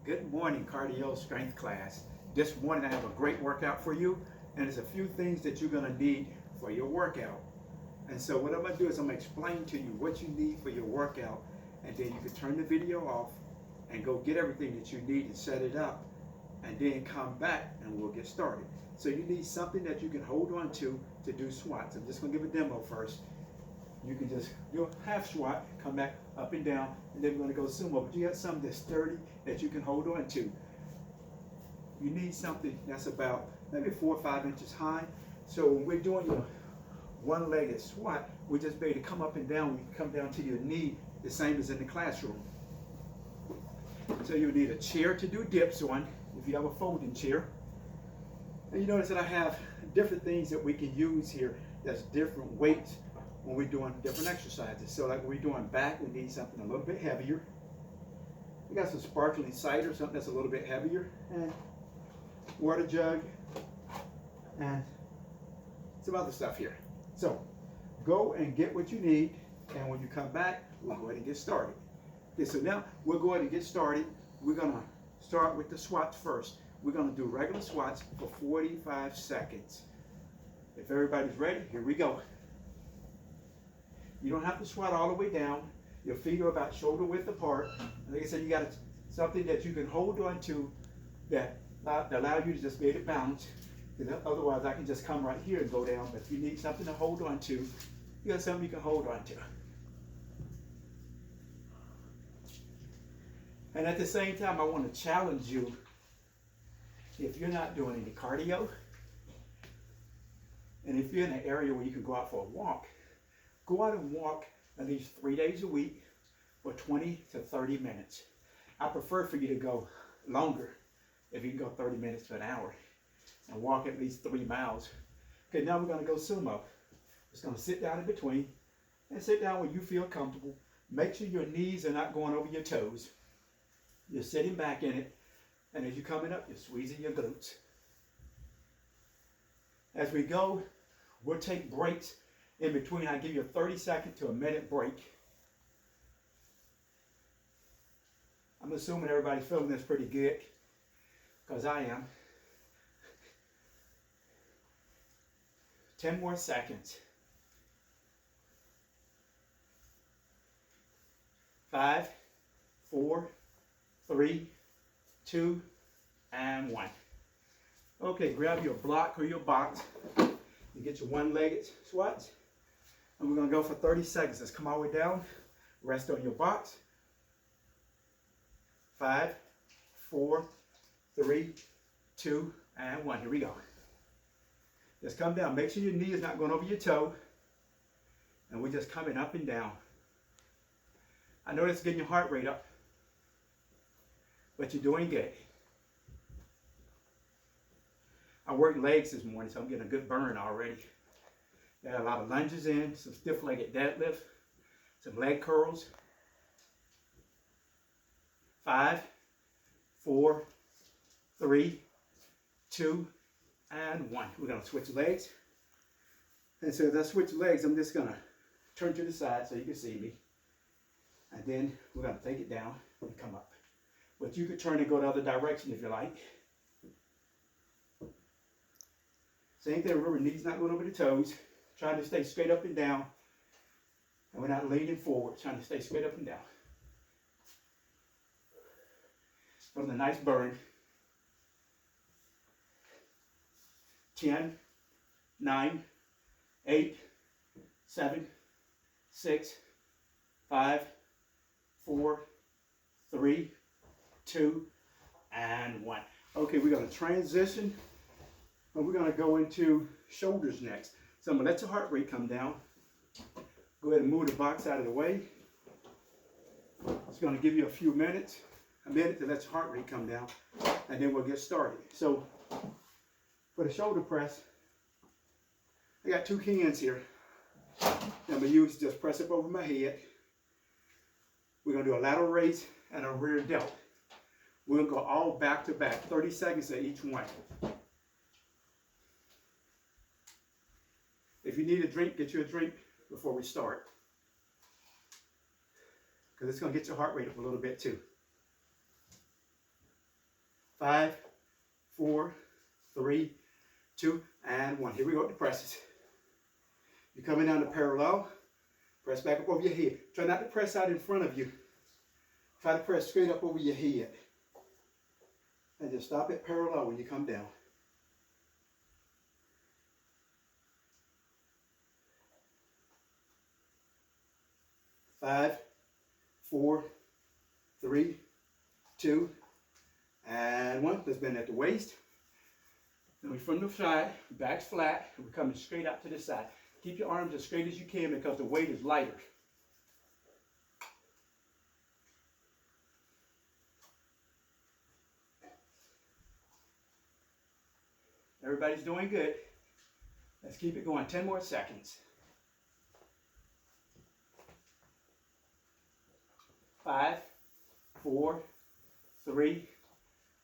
Good morning, cardio strength class. This morning I have a great workout for you, and there's a few things that you're gonna need for your workout. And so what I'm gonna do is I'm gonna explain to you what you need for your workout, and then you can turn the video off and go get everything that you need and set it up, and then come back and we'll get started. So you need something that you can hold on to do squats. I'm just gonna give a demo first. You can just do a half squat, come back up and down, and then we're going to go sumo. But you got something that's sturdy that you can hold on to. You need something that's about maybe 4 or 5 inches high. So when we're doing your one-legged squat, we just be able to come up and down. We come down to your knee, the same as in the classroom. So you need a chair to do dips on, if you have a folding chair. And you notice that I have different things that we can use here that's different weights when we're doing different exercises. So like when we're doing back, we need something a little bit heavier. We got some sparkling cider, something that's a little bit heavier, and water jug, and some other stuff here. So go and get what you need, and when you come back, we'll go ahead and get started. Okay, so now we'll go ahead and get started. We're gonna start with the squats first. We're gonna do regular squats for 45 seconds. If everybody's ready, here we go. You don't have to squat all the way down. Your feet are about shoulder width apart. Like I said, you got something that you can hold on to that allow you to just be able to balance. Because otherwise, I can just come right here and go down. But if you need something to hold on to, you got something you can hold on to. And at the same time, I want to challenge you. If you're not doing any cardio, and if you're in an area where you can go out for a walk, go out and walk at least 3 days a week for 20 to 30 minutes. I prefer for you to go longer, if you can go 30 minutes to an hour, and walk at least 3 miles. Okay, now we're gonna go sumo. Just gonna sit down in between, and sit down where you feel comfortable. Make sure your knees are not going over your toes. You're sitting back in it, and as you're coming up, you're squeezing your glutes. As we go, we'll take breaks in between. I give you a 30-second to a minute break. I'm assuming everybody's feeling this pretty good, because I am. 10 more seconds. 5, 4, 3, 2, and 1. Okay, grab your block or your box. You get your one-legged squats. And we're going to go for 30 seconds. Let's come all the way down. Rest on your box. 5, 4, 3, 2, and 1. Here we go. Just come down. Make sure your knee is not going over your toe. And we're just coming up and down. I know that's getting your heart rate up, but you're doing good. I worked legs this morning, so I'm getting a good burn already. Got a lot of lunges in, some stiff-legged deadlift, some leg curls. 5, 4, 3, 2, and 1. We're gonna switch legs. And so as I switch legs, I'm just gonna turn to the side so you can see me. And then we're gonna take it down and come up. But you could turn and go the other direction if you like. Same thing, remember, knees not going over the toes. Trying to stay straight up and down. And we're not leaning forward, trying to stay straight up and down. From the nice burn. 10, 9, 8, 7, 6, 5, 4, 3, 2, and 1. Okay, we're going to transition. And we're going to go into shoulders next. So I'm going to let your heart rate come down. Go ahead and move the box out of the way. It's going to give you a minute to let your heart rate come down. And then we'll get started. So for the shoulder press, I got 2 hands here. I'm going to use just press up over my head. We're going to do a lateral raise and a rear delt. We'll go all back to back, 30 seconds at each one. If you need a drink, get you a drink before we start. because it's going to get your heart rate up a little bit too. 5, 4, 3, 2, and 1. Here we go with the presses. You're coming down to parallel. Press back up over your head. Try not to press out in front of you. Try to press straight up over your head. And just stop it parallel when you come down. Five, 4, 3, 2, and 1. Let's bend at the waist. Then we from the side, back's flat, and we're coming straight out to the side. Keep your arms as straight as you can because the weight is lighter. Everybody's doing good. Let's keep it going. 10 more seconds. 5, 4, 3,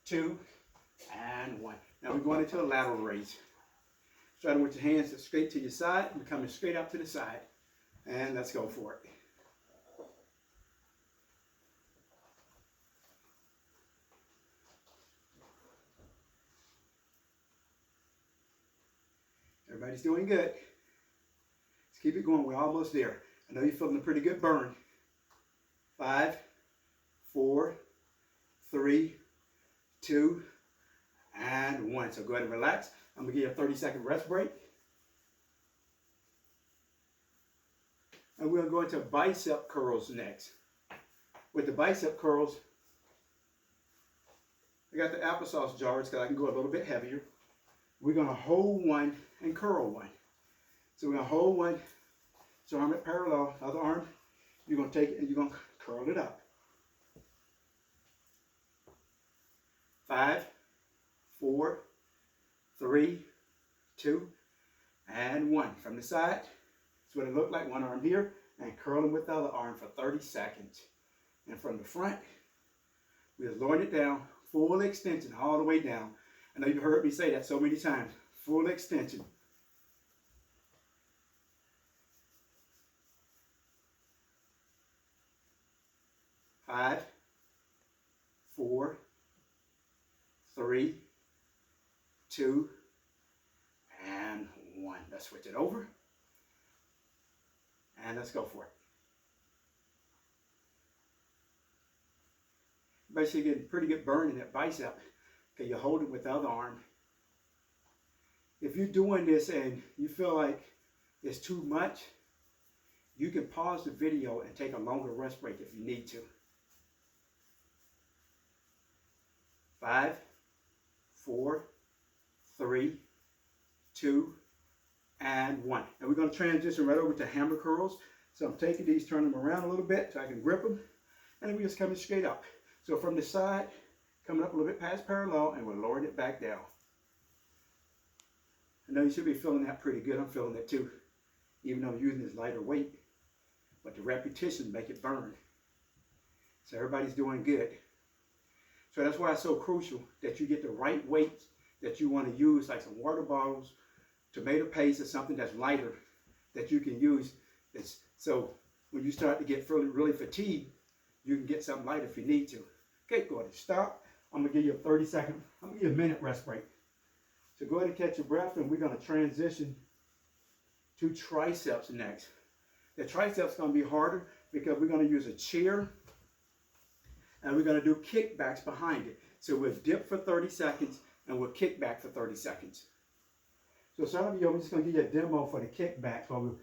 2, and 1. Now we're going into a lateral raise. Starting with your hands straight to your side. We're coming straight out to the side. And let's go for it. Everybody's doing good. Let's keep it going. We're almost there. I know you're feeling a pretty good burn. 5, 4, 3, 2, and 1. So go ahead and relax. I'm going to give you a 30-second rest break. And we're going to go into bicep curls next. With the bicep curls, I got the applesauce jars because I can go a little bit heavier. We're going to hold one and curl one. So we're going to hold one, so arm it parallel, other arm. You're going to take it and you're going to curl it up. 5, 4, 3, 2, and 1. From the side, that's what it looked like. One arm here, and curling with the other arm for 30 seconds. And from the front, we're lowering it down, full extension all the way down. I know you've heard me say that so many times. Full extension. 5, 4, 3, 2, and 1. Let's switch it over. And let's go for it. Basically getting pretty good burn in that bicep. Okay, you hold it with the other arm. If you're doing this and you feel like it's too much, you can pause the video and take a longer rest break if you need to. 5, 4, 3, 2, and 1. And we're going to transition right over to hammer curls. So I'm taking these, turning them around a little bit so I can grip them. And then we're just coming straight up. So from the side, coming up a little bit past parallel, and we're lowering it back down. I know you should be feeling that pretty good. I'm feeling it too, even though I'm using this lighter weight. But the repetitions make it burn. So everybody's doing good. So that's why it's so crucial that you get the right weights that you want to use, like some water bottles, tomato paste, or something that's lighter that you can use. So when you start to get really fatigued, you can get something lighter if you need to. Okay, go ahead and stop. I'm going to give you a 30-second, I'm going to give you a minute rest break. So go ahead and catch your breath, and we're going to transition to triceps next. The triceps is going to be harder because we're going to use a chair, and we're going to do kickbacks behind it. So we'll dip for 30 seconds, and we'll kick back for 30 seconds. So some of you, I'm just going to give you a demo for the kickback while we're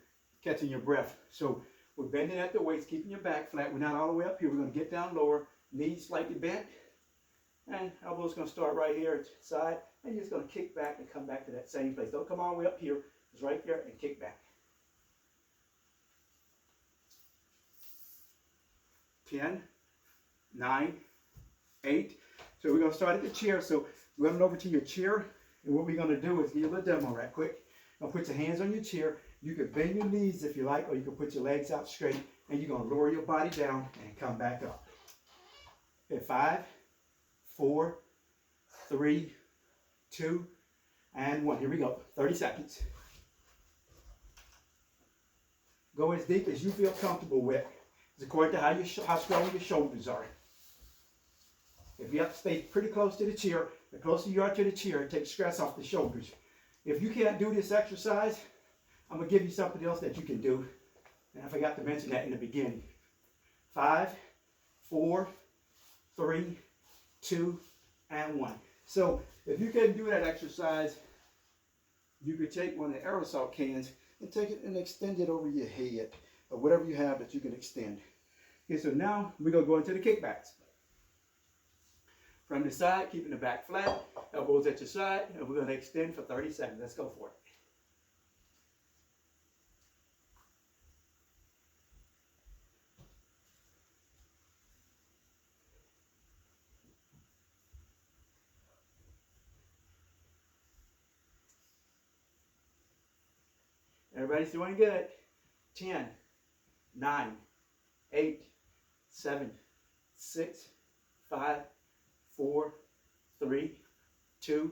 catching your breath. So we're bending at the waist, keeping your back flat. We're not all the way up here. We're going to get down lower, knees slightly bent, and elbows going to start right here at the side, and you're just going to kick back and come back to that same place. Don't come all the way up here. It's right there, and kick back. 10, 9, 8. So we're going to start at the chair. So run over to your chair, and what we're going to do is give you a little demo right quick. Now put your hands on your chair. You can bend your knees if you like, or you can put your legs out straight, and you're going to lower your body down and come back up. Okay, 5, 4, 3, 2, and 1. Here we go. 30 seconds. Go as deep as you feel comfortable with. It's according to how strong your shoulders are. Okay, If you have to stay pretty close to the chair, the closer you are to the chair, it takes stress off the shoulders. If you can't do this exercise, I'm going to give you something else that you can do. And I forgot to mention that in the beginning. 5, 4, 3, 2, and 1. So if you can do that exercise, you could take one of the aerosol cans and take it and extend it over your head, or whatever you have that you can extend. Okay, so now we're going to go into the kickbacks. From the side, keeping the back flat, elbows at your side, and we're going to extend for 30 seconds. Let's go for it. Everybody's doing good. 10, 9, 8, 7, 6, 5, 4, 3, 2,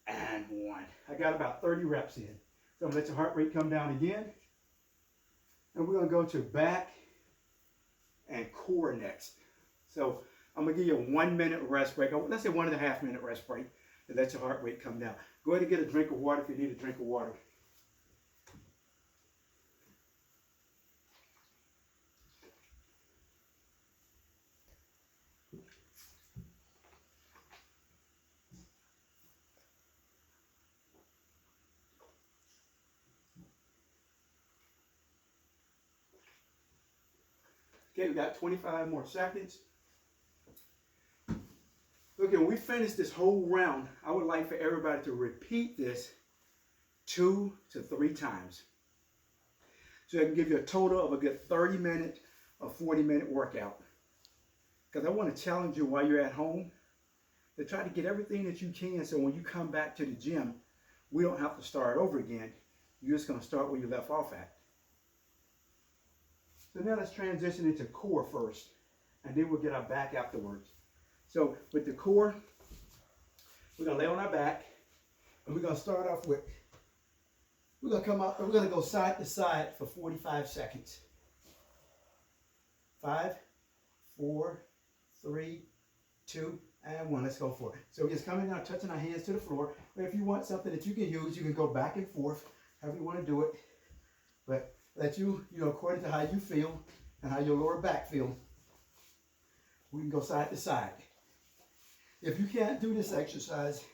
and 1. I got about 30 reps in. So I'm going to let your heart rate come down again. And we're going to go to back and core next. So I'm going to give you a 1 minute rest break. Let's say 1.5 minute rest break. And let your heart rate come down. Go ahead and get a drink of water if you need a drink of water. Okay, we got 25 more seconds. Okay, when we finish this whole round, I would like for everybody to repeat this 2 to 3 times. So I can give you a total of a good 30-minute or 40-minute workout. Because I want to challenge you while you're at home to try to get everything that you can, so when you come back to the gym, we don't have to start over again. You're just going to start where you left off at. So now let's transition into core first, and then we'll get our back afterwards. So with the core, we're going to lay on our back, and we're going to start off with, we're going to come up, and we're going to go side to side for 45 seconds. 5, 4, 3, 2, and 1. Let's go for it. So we're just coming down, touching our hands to the floor. Or if you want something that you can use, you can go back and forth, however you want to do it. But let you, according to how you feel and how your lower back feel, we can go side to side. If you can't do this exercise,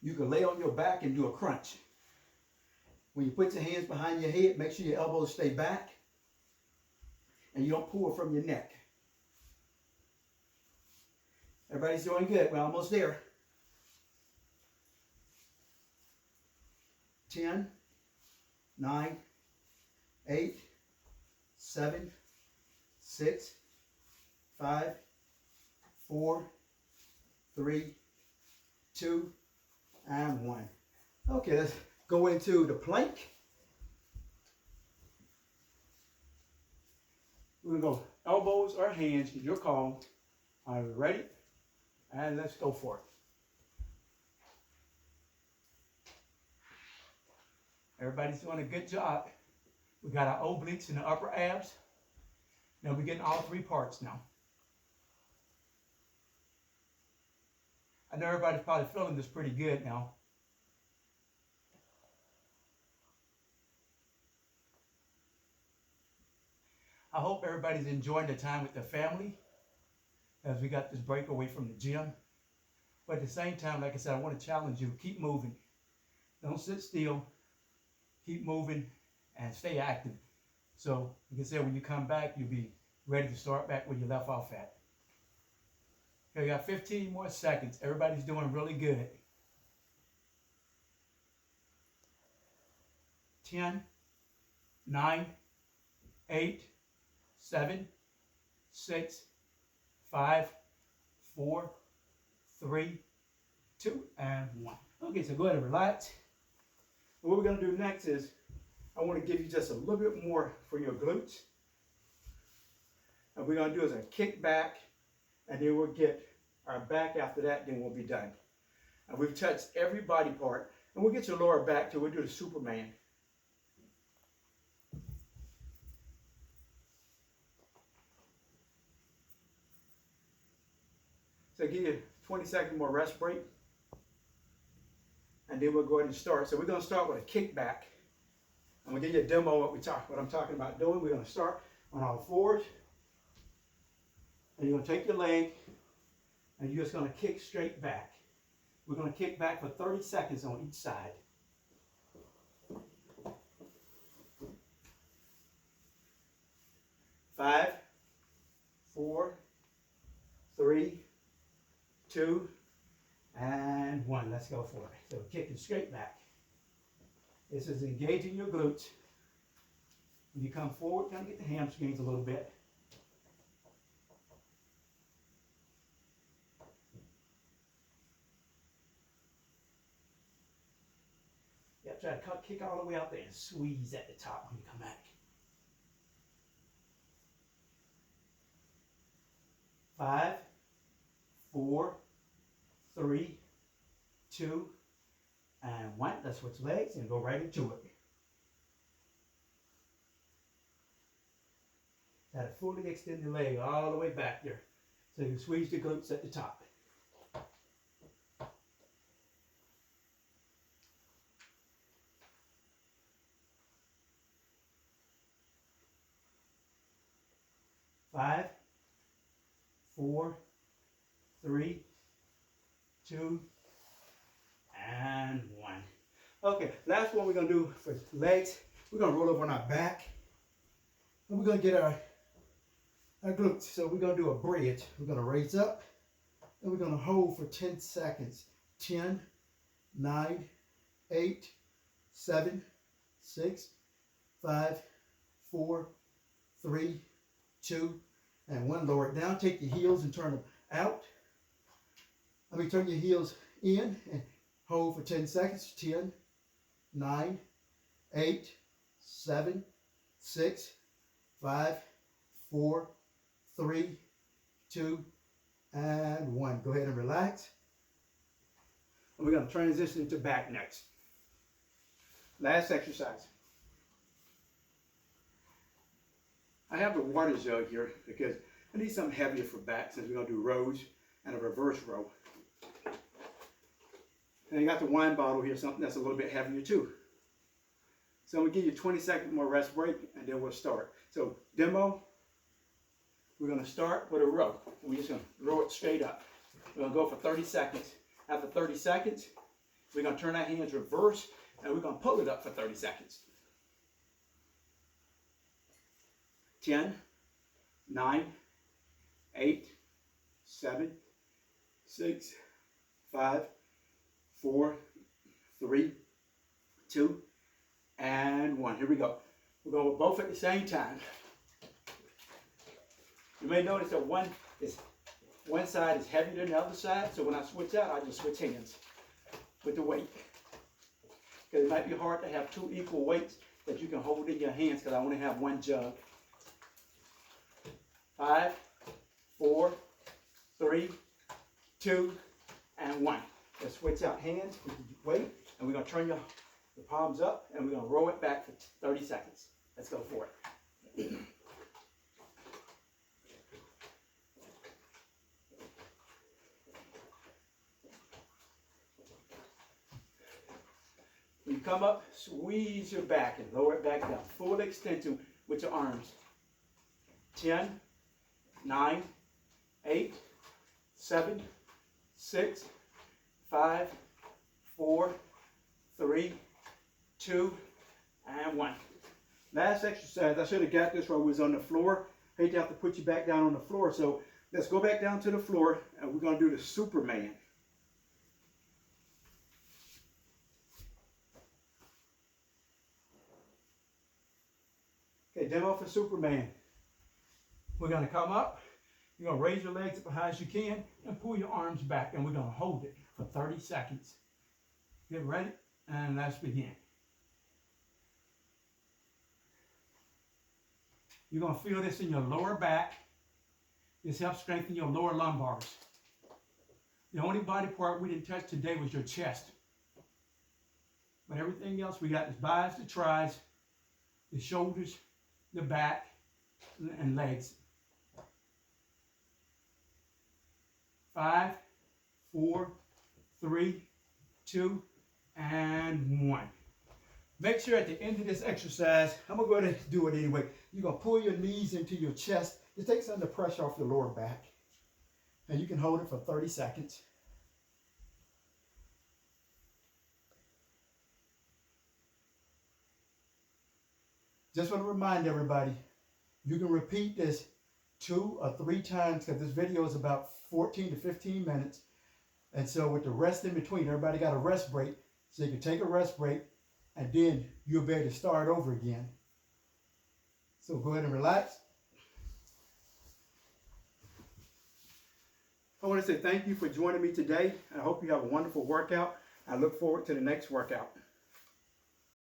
you can lay on your back and do a crunch. When you put your hands behind your head, make sure your elbows stay back and you don't pull from your neck. Everybody's doing good. We're almost there. 10, 9, 8, 7, 6, 5, 4, 3, 2, and 1. Okay, let's go into the plank. We're going to go elbows or hands, your call. Are you ready? And let's go for it. Everybody's doing a good job. We got our obliques and the upper abs. Now we're getting all 3 parts now. I know everybody's probably feeling this pretty good now. I hope everybody's enjoying the time with their family as we got this break away from the gym. But at the same time, like I said, I want to challenge you. Keep moving. Don't sit still. Keep moving and stay active. So, like I said, when you come back, you'll be ready to start back where you left off at. Okay, we got 15 more seconds. Everybody's doing really good. 10, 9, 8, 7, 6, 5, 4, 3, 2, and 1. Okay, so go ahead and relax. And what we're going to do next is I want to give you just a little bit more for your glutes. And what we're going to do is a kick back, and then we'll get our back after that, then we'll be done. And we've touched every body part, and we'll get your lower back till we do the Superman. So give you 20 seconds more rest break. And then we'll go ahead and start. So we're going to start with a kickback. I'm going to give you a demo of what I'm talking about doing. We're going to start on all fours. And you're going to take your leg and you're just going to kick straight back. We're going to kick back for 30 seconds on each side. 5, 4, 3, 2, and 1. Let's go for it. So kicking straight back. This is engaging your glutes. When you come forward, kind of get the hamstrings a little bit. Yep, try to kick all the way out there and squeeze at the top when you come back. 5, 4, 3, 2, and 1. Let's switch legs and go right into it. Try to fully extend the leg all the way back there so you can squeeze the glutes at the top. Five, 4, 3, 2, and 1. Okay, last one we're going to do for legs. We're going to roll over on our back. And we're going to get our glutes. So we're going to do a bridge. We're going to raise up. And we're going to hold for 10 seconds. 10, 9, 8, 7, 6, 5, 4, 3, 2, and 1. Lower it down. Take your heels and turn them out. Turn your heels in and hold for 10 seconds. 10, 9, 8, 7, 6, 5, 4, 3, 2, and 1. Go ahead and relax. And we're going to transition to back next. Last exercise. I have the water jug here because I need something heavier for back since we're going to do rows and a reverse row. And I got the wine bottle here, something that's a little bit heavier too. So I'm going to give you 20 seconds more rest break and then we'll start. So demo, we're going to start with a row. We're just going to row it straight up. We're going to go for 30 seconds. After 30 seconds, we're going to turn our hands reverse and we're going to pull it up for 30 seconds. 10, 9, 8, 7, 6, 5, 4, 3, 2, and 1. Here we go. We're going both at the same time. You may notice that one side is heavier than the other side, so when I switch out, I just switch hands with the weight. Because it might be hard to have two equal weights that you can hold in your hands because I only have one jug. 5, 4, 3, 2, and 1. Let's switch out hands with the weight, and we're going to turn the palms up, and we're going to roll it back for 30 seconds. Let's go for it. When you come up, squeeze your back and lower it back down. Full extension with your arms. 10, 9, 8, 7, 6, 5, 4, 3, 2, and 1. Last exercise, I should have got this while we was on the floor. Hate to have to put you back down on the floor, so let's go back down to the floor and we're going to do the Superman. Okay, demo for Superman. We're going to come up. You're going to raise your legs up as high as you can and pull your arms back, and we're going to hold it for 30 seconds. Get ready, and let's begin. You're going to feel this in your lower back. This helps strengthen your lower lumbars. The only body part we didn't touch today was your chest. But everything else, we got the biceps, the tris, the shoulders, the back, and legs. 5, 4, 3, 2, and 1. Make sure at the end of this exercise, I'm going to go ahead and do it anyway. You're going to pull your knees into your chest. It takes some of the pressure off your lower back. And you can hold it for 30 seconds. Just want to remind everybody, you can repeat this 2 or 3 times because this video is about 14 to 15 minutes. And so with the rest in between, everybody got a rest break. So you can take a rest break and then you'll be able to start over again. So go ahead and relax. I want to say thank you for joining me today. I hope you have a wonderful workout. I look forward to the next workout.